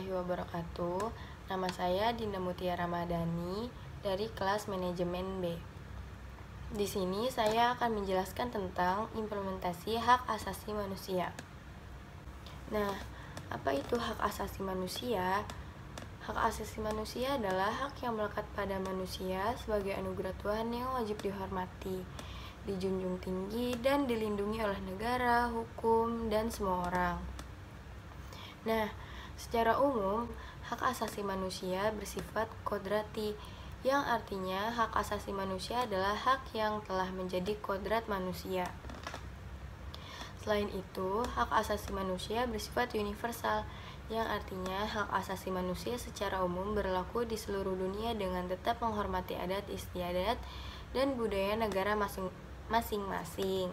warahmatullahi wabarakatuh. Nama saya Dinda Mutiara Ramadhani dari kelas manajemen B. Di sini saya akan menjelaskan tentang implementasi hak asasi manusia. Nah, apa itu hak asasi manusia? Hak asasi manusia adalah hak yang melekat pada manusia sebagai anugerah Tuhan yang wajib dihormati, dijunjung tinggi, dan dilindungi oleh negara, hukum, dan semua orang. Nah, secara umum, hak asasi manusia bersifat kodrati, yang artinya hak asasi manusia adalah hak yang telah menjadi kodrat manusia. Selain itu, hak asasi manusia bersifat universal, yang artinya hak asasi manusia secara umum berlaku di seluruh dunia dengan tetap menghormati adat istiadat dan budaya negara masing-masing.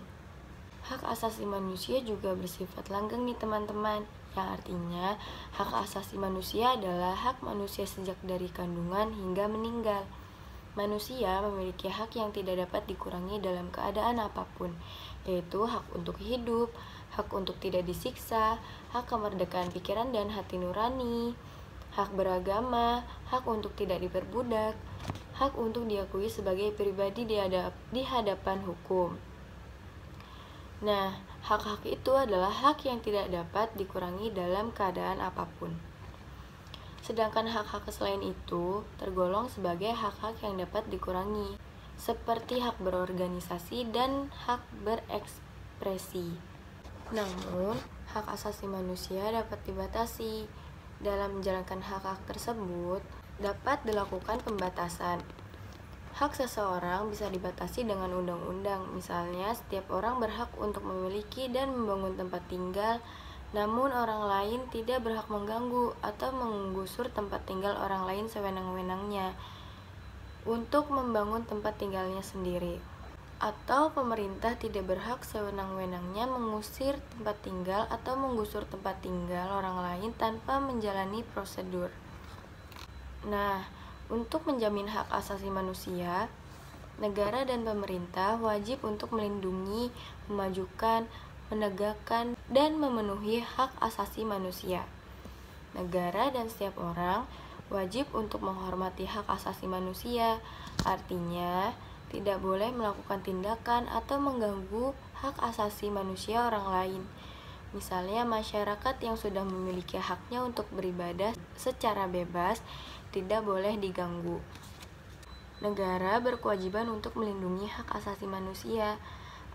Hak asasi manusia juga bersifat langgeng nih teman-teman, yang artinya hak asasi manusia adalah hak manusia sejak dari kandungan hingga meninggal. Manusia memiliki hak yang tidak dapat dikurangi dalam keadaan apapun, yaitu hak untuk hidup, hak untuk tidak disiksa, hak kemerdekaan pikiran dan hati nurani, hak beragama, hak untuk tidak diperbudak, hak untuk diakui sebagai pribadi di hadapan hukum. Nah, hak-hak itu adalah hak yang tidak dapat dikurangi dalam keadaan apapun. Sedangkan hak-hak selain itu tergolong sebagai hak-hak yang dapat dikurangi, seperti hak berorganisasi dan hak berekspresi. Namun, hak asasi manusia dapat dibatasi. Dalam menjalankan hak-hak tersebut, dapat dilakukan pembatasan. Hak seseorang bisa dibatasi dengan undang-undang, misalnya setiap orang berhak untuk memiliki dan membangun tempat tinggal, namun orang lain tidak berhak mengganggu atau menggusur tempat tinggal orang lain sewenang-wenangnya untuk membangun tempat tinggalnya sendiri. Atau pemerintah tidak berhak sewenang-wenangnya mengusir tempat tinggal atau menggusur tempat tinggal orang lain tanpa menjalani prosedur. Nah, untuk menjamin hak asasi manusia, negara dan pemerintah wajib untuk melindungi, memajukan, menegakkan, dan memenuhi hak asasi manusia. Negara dan setiap orang wajib untuk menghormati hak asasi manusia, artinya tidak boleh melakukan tindakan atau mengganggu hak asasi manusia orang lain. Misalnya masyarakat yang sudah memiliki haknya untuk beribadah secara bebas tidak boleh diganggu. Negara berkewajiban untuk melindungi hak asasi manusia.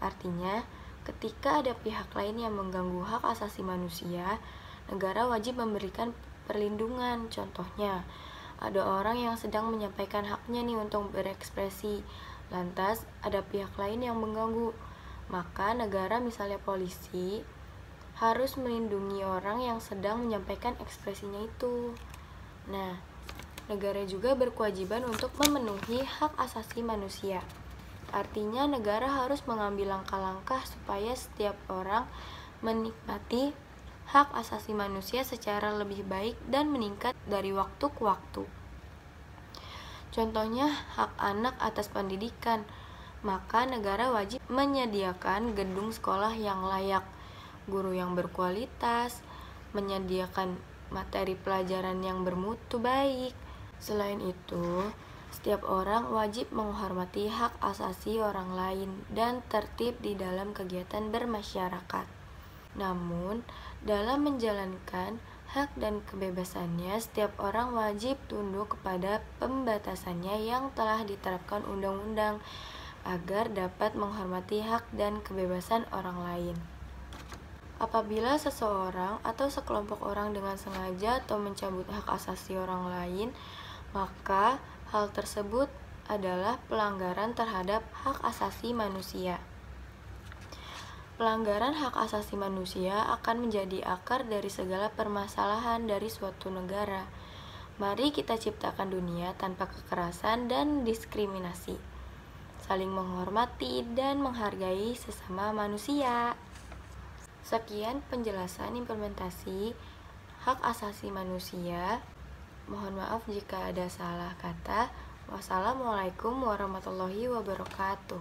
Artinya, ketika ada pihak lain yang mengganggu hak asasi manusia, negara wajib memberikan perlindungan. Contohnya, ada orang yang sedang menyampaikan haknya nih untuk berekspresi, lantas ada pihak lain yang mengganggu. Maka negara, misalnya polisi, harus melindungi orang yang sedang menyampaikan ekspresinya itu. Nah, negara juga berkewajiban untuk memenuhi hak asasi manusia. Artinya negara harus mengambil langkah-langkah supaya setiap orang menikmati hak asasi manusia secara lebih baik dan meningkat dari waktu ke waktu. Contohnya hak anak atas pendidikan, maka negara wajib menyediakan gedung sekolah yang layak, guru yang berkualitas, menyediakan materi pelajaran yang bermutu baik. Selain itu, setiap orang wajib menghormati hak asasi orang lain dan tertib di dalam kegiatan bermasyarakat. Namun, dalam menjalankan hak dan kebebasannya, setiap orang wajib tunduk kepada pembatasannya yang telah diterapkan undang-undang agar dapat menghormati hak dan kebebasan orang lain. Apabila seseorang atau sekelompok orang dengan sengaja atau mencabut hak asasi orang lain, maka hal tersebut adalah pelanggaran terhadap hak asasi manusia. Pelanggaran hak asasi manusia akan menjadi akar dari segala permasalahan dari suatu negara. Mari kita ciptakan dunia tanpa kekerasan dan diskriminasi, saling menghormati dan menghargai sesama manusia. Sekian penjelasan implementasi hak asasi manusia. Mohon maaf jika ada salah kata. Wassalamualaikum warahmatullahi wabarakatuh.